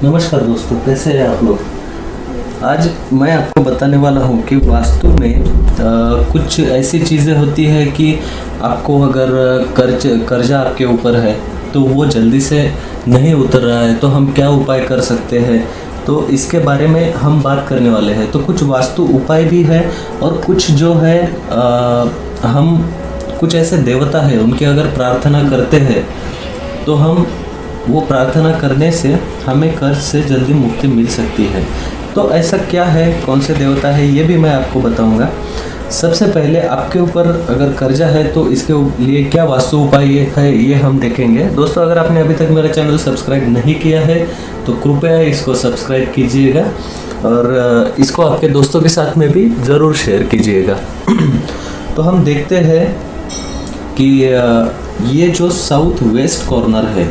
नमस्कार दोस्तों, कैसे हैं आप लोग। आज मैं आपको बताने वाला हूँ कि वास्तु में कुछ ऐसी चीज़ें होती है कि आपको अगर कर्जा आपके ऊपर है तो वो जल्दी से नहीं उतर रहा है, तो हम क्या उपाय कर सकते हैं, तो इसके बारे में हम बात करने वाले हैं। तो कुछ वास्तु उपाय भी है और कुछ जो है हम कुछ ऐसे देवता है उनकी अगर प्रार्थना करते हैं तो हम वो प्रार्थना करने से हमें कर्ज से जल्दी मुक्ति मिल सकती है। तो ऐसा क्या है, कौन से देवता है, ये भी मैं आपको बताऊंगा। सबसे पहले आपके ऊपर अगर कर्जा है तो इसके लिए क्या वास्तु उपाय है ये हम देखेंगे। दोस्तों, अगर आपने अभी तक मेरा चैनल सब्सक्राइब नहीं किया है तो कृपया इसको सब्सक्राइब कीजिएगा और इसको आपके दोस्तों के साथ में भी ज़रूर शेयर कीजिएगा। तो हम देखते हैं कि ये जो साउथ वेस्ट कॉर्नर है,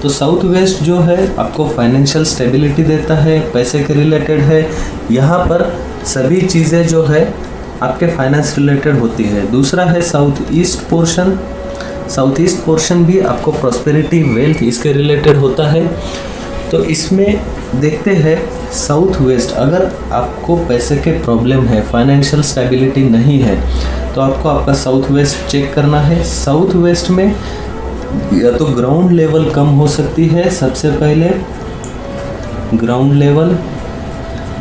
तो साउथ वेस्ट जो है आपको फाइनेंशियल स्टेबिलिटी देता है, पैसे के रिलेटेड है। यहाँ पर सभी चीज़ें जो है आपके फाइनेंस रिलेटेड होती है। दूसरा है south east portion. South east portion भी आपको प्रॉस्पेरिटी, वेल्थ इसके रिलेटेड होता है। तो इसमें देखते हैं साउथ वेस्ट, अगर आपको पैसे के प्रॉब्लम है, फाइनेंशियल स्टेबिलिटी नहीं है, तो आपको आपका साउथ वेस्ट चेक करना है। साउथ वेस्ट में या तो ग्राउंड लेवल कम हो सकती है। सबसे पहले ग्राउंड लेवल,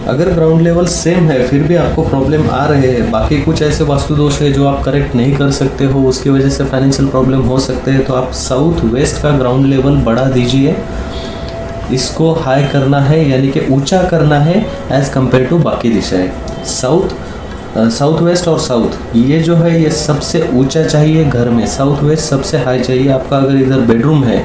अगर ग्राउंड लेवल सेम है फिर भी आपको प्रॉब्लम आ रहे हैं, बाकी कुछ ऐसे वास्तु दोष है जो आप करेक्ट नहीं कर सकते हो, उसकी वजह से फाइनेंशियल प्रॉब्लम हो सकते हैं, तो आप साउथ वेस्ट का ग्राउंड लेवल बढ़ा दीजिए। इसको हाई करना है, यानी कि ऊंचा करना है एज़ कम्पेयर टू बाकी दिशाएं। साउथ वेस्ट और साउथ ये जो है ये सबसे ऊंचा चाहिए घर में। साउथ वेस्ट सबसे हाई चाहिए आपका। अगर इधर बेडरूम है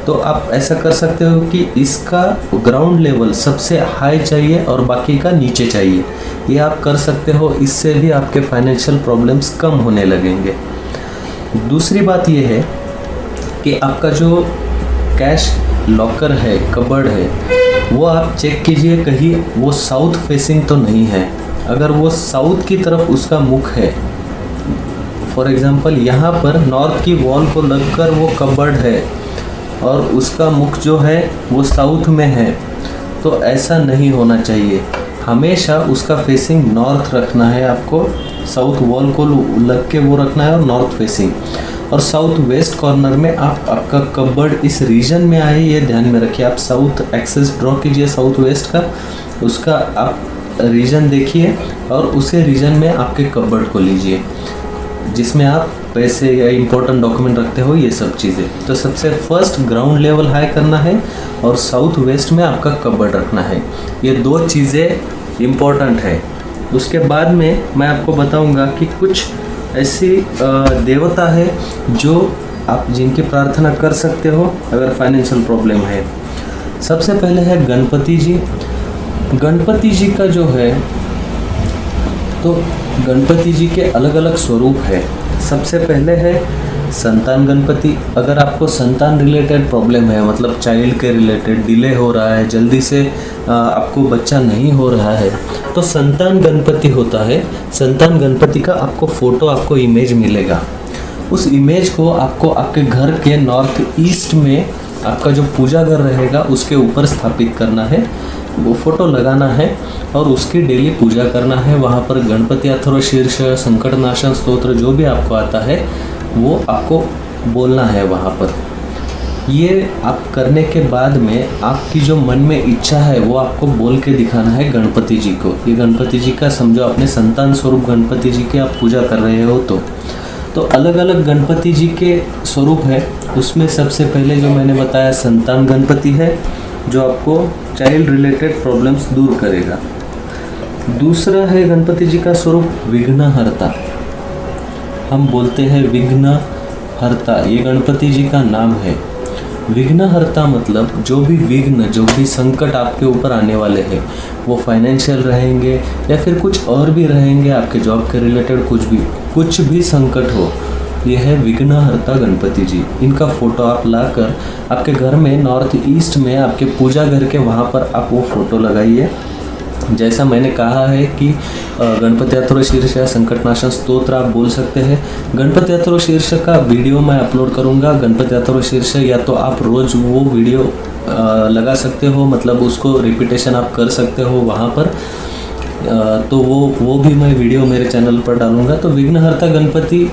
तो आप ऐसा कर सकते हो कि इसका ग्राउंड लेवल सबसे हाई चाहिए और बाकी का नीचे चाहिए। ये आप कर सकते हो, इससे भी आपके फाइनेंशियल प्रॉब्लम्स कम होने लगेंगे। दूसरी बात ये है कि आपका जो कैश लॉकर है, कबर्ड है, वो आप चेक कीजिए कहीं वो साउथ फेसिंग तो नहीं है। अगर वो साउथ की तरफ उसका मुख है, फॉर एग्जांपल यहाँ पर नॉर्थ की वॉल को लगकर वो कबर्ड है और उसका मुख जो है वो साउथ में है, तो ऐसा नहीं होना चाहिए। हमेशा उसका फेसिंग नॉर्थ रखना है आपको, साउथ वॉल को लग के वो रखना है और नॉर्थ फेसिंग। और साउथ वेस्ट कॉर्नर में आपका कबर्ड इस रीजन में आए, ये ध्यान में रखिए। आप साउथ एक्सेस ड्रॉ कीजिए साउथ वेस्ट का, उसका आप रीजन देखिए और उसे रीजन में आपके कबर्ड को लीजिए जिसमें आप पैसे या इम्पोर्टेंट डॉक्यूमेंट रखते हो, ये सब चीज़ें। तो सबसे फर्स्ट ग्राउंड लेवल हाई करना है और साउथ वेस्ट में आपका कबर्ड रखना है। ये दो चीज़ें इम्पोर्टेंट है। उसके बाद में मैं आपको बताऊंगा कि कुछ ऐसी देवता है जो आप जिनकी प्रार्थना कर सकते हो अगर फाइनेंशियल प्रॉब्लम है। सबसे पहले है गणपति जी। गणपति जी का जो है, तो गणपति जी के अलग अलग स्वरूप है। सबसे पहले है संतान गणपति। अगर आपको संतान रिलेटेड प्रॉब्लम है, मतलब चाइल्ड के रिलेटेड डिले हो रहा है, जल्दी से आपको बच्चा नहीं हो रहा है, तो संतान गणपति होता है। संतान गणपति का आपको फ़ोटो, आपको इमेज मिलेगा। उस इमेज को आपको आपके घर के नॉर्थ ईस्ट में आपका जो पूजा घर रहेगा उसके ऊपर स्थापित करना है, वो फ़ोटो लगाना है और उसकी डेली पूजा करना है। वहाँ पर गणपति अथर्व शीर्ष, संकट नाशन स्तोत्र जो भी आपको आता है वो आपको बोलना है वहाँ पर। ये आप करने के बाद में आपकी जो मन में इच्छा है वो आपको बोल के दिखाना है गणपति जी को। ये गणपति जी का समझो अपने संतान स्वरूप गणपति जी की आप पूजा कर रहे हो। तो अलग अलग गणपति जी के स्वरूप है। उसमें सबसे पहले जो मैंने बताया संतान गणपति है, जो आपको चाइल्ड रिलेटेड प्रॉब्लम्स दूर करेगा। दूसरा है गणपति जी का स्वरूप विघ्नहर्ता। हम बोलते हैं विघ्नहर्ता, ये गणपति जी का नाम है। विघ्नहर्ता मतलब जो भी विघ्न, जो भी संकट आपके ऊपर आने वाले हैं, वो फाइनेंशियल रहेंगे या फिर कुछ और भी रहेंगे, आपके जॉब के रिलेटेड कुछ भी संकट हो, ये है विघ्नहर्ता गणपति जी। इनका फ़ोटो आप लाकर आपके घर में नॉर्थ ईस्ट में आपके पूजा घर के वहाँ पर आप वो फ़ोटो लगाइए। जैसा मैंने कहा है कि गणपति अथर्व शीर्ष या संकटनाशन स्तोत्र आप बोल सकते हैं। गणपति अथर्व शीर्ष का वीडियो मैं अपलोड करूंगा। गणपति अथर्व शीर्ष या तो आप रोज़ वो वीडियो लगा सकते हो, मतलब उसको रिपीटेशन आप कर सकते हो वहाँ पर। तो वो भी मैं वीडियो मेरे चैनल पर डालूँगा। तो विघ्नहर्ता गणपति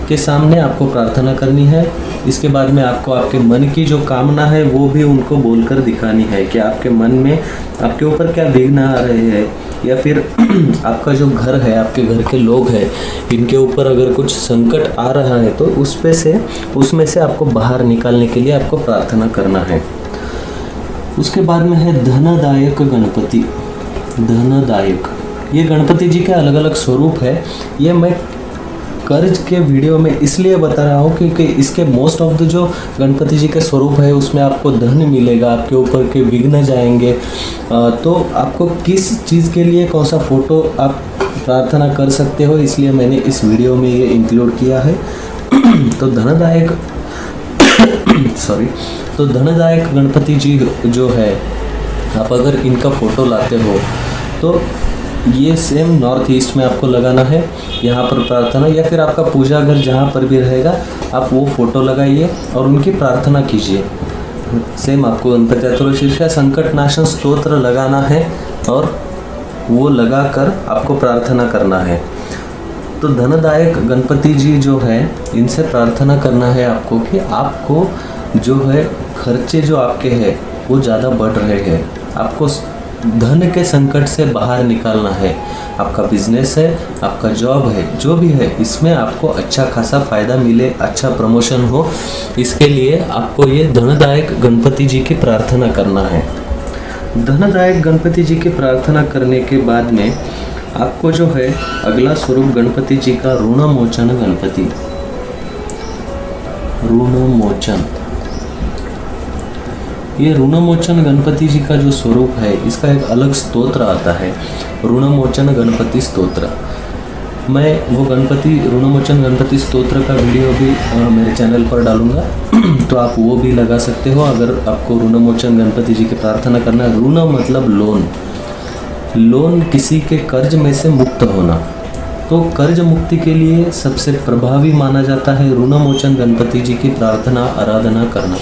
के सामने आपको प्रार्थना करनी है। इसके बाद में आपको आपके मन की जो कामना है वो भी उनको बोलकर दिखानी है कि आपके मन में आपके ऊपर क्या विघ्न आ रहे हैं, या फिर आपका जो घर है, आपके घर के लोग हैं, इनके ऊपर अगर कुछ संकट आ रहा है तो उसमें से आपको बाहर निकालने के लिए आपको प्रार्थना करना है। उसके बाद में है धनदायक गणपति। धनदायक, ये गणपति जी के अलग अलग स्वरूप है। ये मैं कर्ज के वीडियो में इसलिए बता रहा हूँ क्योंकि इसके मोस्ट ऑफ द जो गणपति जी के स्वरूप है उसमें आपको धन मिलेगा, आपके ऊपर के विघ्न जाएंगे। तो आपको किस चीज़ के लिए कौन सा फ़ोटो आप प्रार्थना कर सकते हो, इसलिए मैंने इस वीडियो में ये इंक्लूड किया है। तो धनदायक तो धनदायक गणपति जी जो है, आप अगर इनका फ़ोटो लाते हो तो ये सेम नॉर्थ ईस्ट में आपको लगाना है, यहाँ पर प्रार्थना, या फिर आपका पूजा घर जहाँ पर भी रहेगा आप वो फ़ोटो लगाइए और उनकी प्रार्थना कीजिए। सेम आपको गणपति चतुर्शीर्ष संकट नाशन स्तोत्र लगाना है और वो लगाकर आपको प्रार्थना करना है। तो धनदायक गणपति जी जो है, इनसे प्रार्थना करना है आपको कि आपको जो है खर्चे जो आपके हैं वो ज़्यादा बढ़ रहे हैं, आपको धन के संकट से बाहर निकालना है। आपका बिजनेस है, आपका जॉब है, जो भी है, इसमें आपको अच्छा खासा फ़ायदा मिले, अच्छा प्रमोशन हो, इसके लिए आपको ये धनदायक गणपति जी की प्रार्थना करना है। धनदायक गणपति जी की प्रार्थना करने के बाद में आपको जो है अगला स्वरूप गणपति जी का ऋणमोचन गणपति। ऋणमोचन, ये ऋणमोचन गणपति जी का जो स्वरूप है इसका एक अलग स्तोत्र आता है, ऋणमोचन गणपति स्तोत्र। मैं वो ऋणमोचन गणपति स्तोत्र का वीडियो भी मेरे चैनल पर डालूंगा, तो आप वो भी लगा सकते हो अगर आपको ऋणमोचन गणपति जी की प्रार्थना करना है। ऋण मतलब लोन, किसी के कर्ज में से मुक्त होना। तो कर्ज मुक्ति के लिए सबसे प्रभावी माना जाता है ऋणमोचन गणपति जी की प्रार्थना आराधना करना।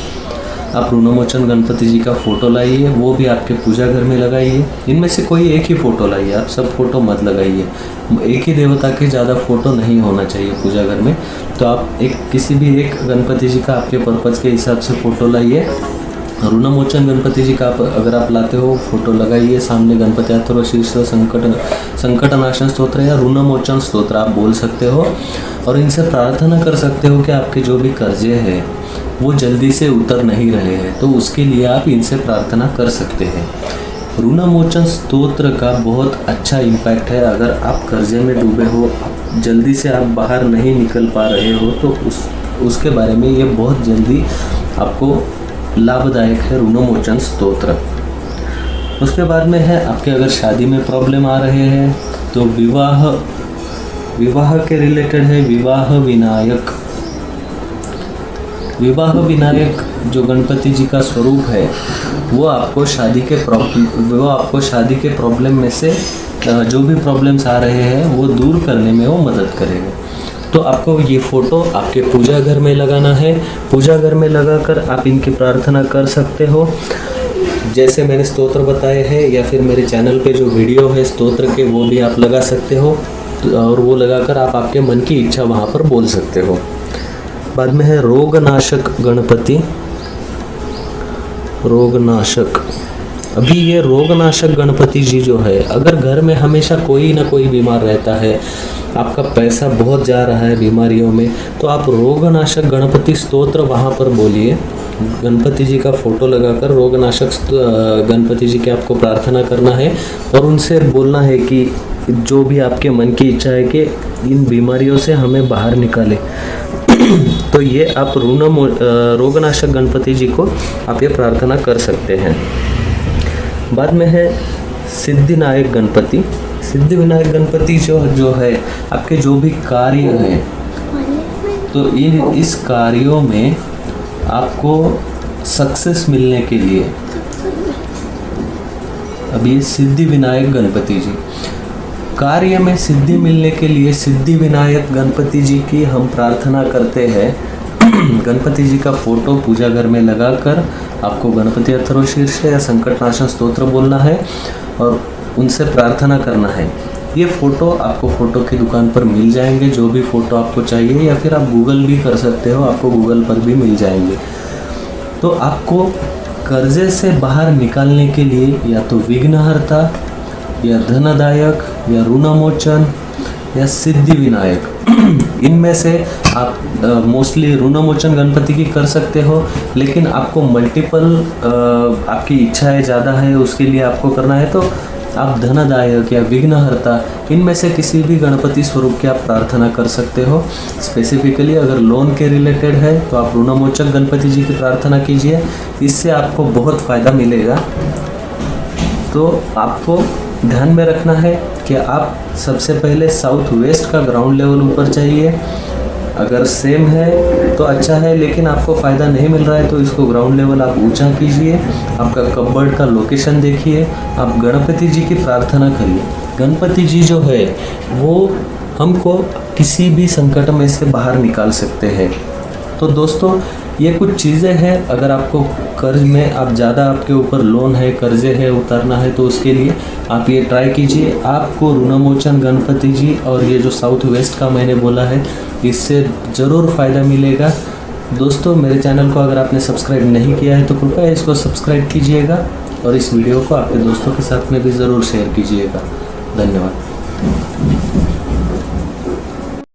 आप ऋणमोचन गणपति जी का फ़ोटो लाइए, वो भी आपके पूजा घर में लगाइए। इनमें से कोई एक ही फ़ोटो लाइए, आप सब फ़ोटो मत लगाइए। एक ही देवता के ज़्यादा फ़ोटो नहीं होना चाहिए पूजा घर में। तो आप किसी भी एक गणपति जी का आपके पर्पज़ के हिसाब से फ़ोटो लाइए। ऋणमोचन गणपति जी का अगर आप लाते हो फ़ोटो लगाइए, सामने गणपति चतुर्शीर्ष संकट नाशन स्तोत्र या ऋणमोचन स्तोत्र आप बोल सकते हो और इनसे प्रार्थना कर सकते हो कि आपके जो भी कर्जे हैं वो जल्दी से उतर नहीं रहे हैं, तो उसके लिए आप इनसे प्रार्थना कर सकते हैं। ऋणमोचन स्तोत्र का बहुत अच्छा इम्पैक्ट है। अगर आप कर्जे में डूबे हो, जल्दी से आप बाहर नहीं निकल पा रहे हो, तो उसके बारे में ये बहुत जल्दी आपको लाभदायक है ऋणमोचन स्तोत्र। उसके बाद में है आपके अगर शादी में प्रॉब्लम आ रहे हैं तो विवाह के रिलेटेड है विवाह विनायक जो गणपति जी का स्वरूप है वो आपको शादी के प्रॉब्लम में से जो भी प्रॉब्लम्स आ रहे हैं वो दूर करने में वो मदद करेगा। तो आपको ये फ़ोटो आपके पूजा घर में लगाना है। पूजा घर में लगाकर आप इनकी प्रार्थना कर सकते हो, जैसे मैंने स्तोत्र बताए हैं, या फिर मेरे चैनल पे जो वीडियो है स्तोत्र के वो भी आप लगा सकते हो, और वो लगाकर आप आपके मन की इच्छा वहाँ पर बोल सकते हो। बाद में है रोगनाशक गणपति। रोगनाशक, अभी ये रोगनाशक गणपति जी जो है, अगर घर में हमेशा कोई ना कोई बीमार रहता है, आपका पैसा बहुत जा रहा है बीमारियों में, तो आप रोगनाशक गणपति स्तोत्र वहाँ पर बोलिए। गणपति जी का फ़ोटो लगाकर रोगनाशक गणपति जी की आपको प्रार्थना करना है और उनसे बोलना है कि जो भी आपके मन की इच्छा है कि इन बीमारियों से हमें बाहर निकाले। तो ये आप रोगनाशक गणपति जी को आप ये प्रार्थना कर सकते हैं। बाद में है सिद्धिनायक गणपति। सिद्धिविनायक गणपति जो है आपके जो भी कार्य हैं, तो इस कार्यों में आपको सक्सेस मिलने के लिए, अब ये सिद्धिविनायक गणपति जी, कार्य में सिद्धि मिलने के लिए सिद्धिविनायक गणपति जी की हम प्रार्थना करते हैं। गणपति जी का फ़ोटो पूजा घर में लगाकर आपको गणपति अथर्वशीर्ष या संकटनाशन स्तोत्र बोलना है और उनसे प्रार्थना करना है। ये फ़ोटो आपको फ़ोटो की दुकान पर मिल जाएंगे, जो भी फ़ोटो आपको चाहिए, या फिर आप गूगल भी कर सकते हो, आपको गूगल पर भी मिल जाएंगे। तो आपको कर्जे से बाहर निकालने के लिए या तो विघ्नहर्ता या धनदायक या ऋणमोचन या सिद्धि विनायक इनमें से आप मोस्टली ऋणमोचन गणपति की कर सकते हो, लेकिन आपको मल्टीपल आपकी इच्छाएं ज़्यादा है, उसके लिए आपको करना है तो आप धनदायक या विघ्नहर्ता इनमें से किसी भी गणपति स्वरूप की आप प्रार्थना कर सकते हो। स्पेसिफिकली अगर लोन के रिलेटेड है तो आप ऋणमोचक गणपति जी की प्रार्थना कीजिए, इससे आपको बहुत फ़ायदा मिलेगा। तो आपको ध्यान में रखना है कि आप सबसे पहले साउथ वेस्ट का ग्राउंड लेवल ऊपर चाहिए। अगर सेम है तो अच्छा है, लेकिन आपको फ़ायदा नहीं मिल रहा है तो इसको ग्राउंड लेवल आप ऊंचा कीजिए। आपका कपबोर्ड का लोकेशन देखिए, आप गणपति जी की प्रार्थना करिए। गणपति जी जो है वो हमको किसी भी संकट में से बाहर निकाल सकते हैं। तो दोस्तों ये कुछ चीज़ें हैं, अगर आपको कर्ज में आप ज़्यादा आपके ऊपर लोन है, कर्जे है, उतारना है तो उसके लिए आप ये ट्राई कीजिए। आपको ऋणमोचन गणपति जी और ये जो साउथ वेस्ट का मैंने बोला है इससे ज़रूर फ़ायदा मिलेगा। दोस्तों मेरे चैनल को अगर आपने सब्सक्राइब नहीं किया है तो कृपया इसको सब्सक्राइब कीजिएगा और इस वीडियो को आपके दोस्तों के साथ में भी ज़रूर शेयर कीजिएगा। धन्यवाद।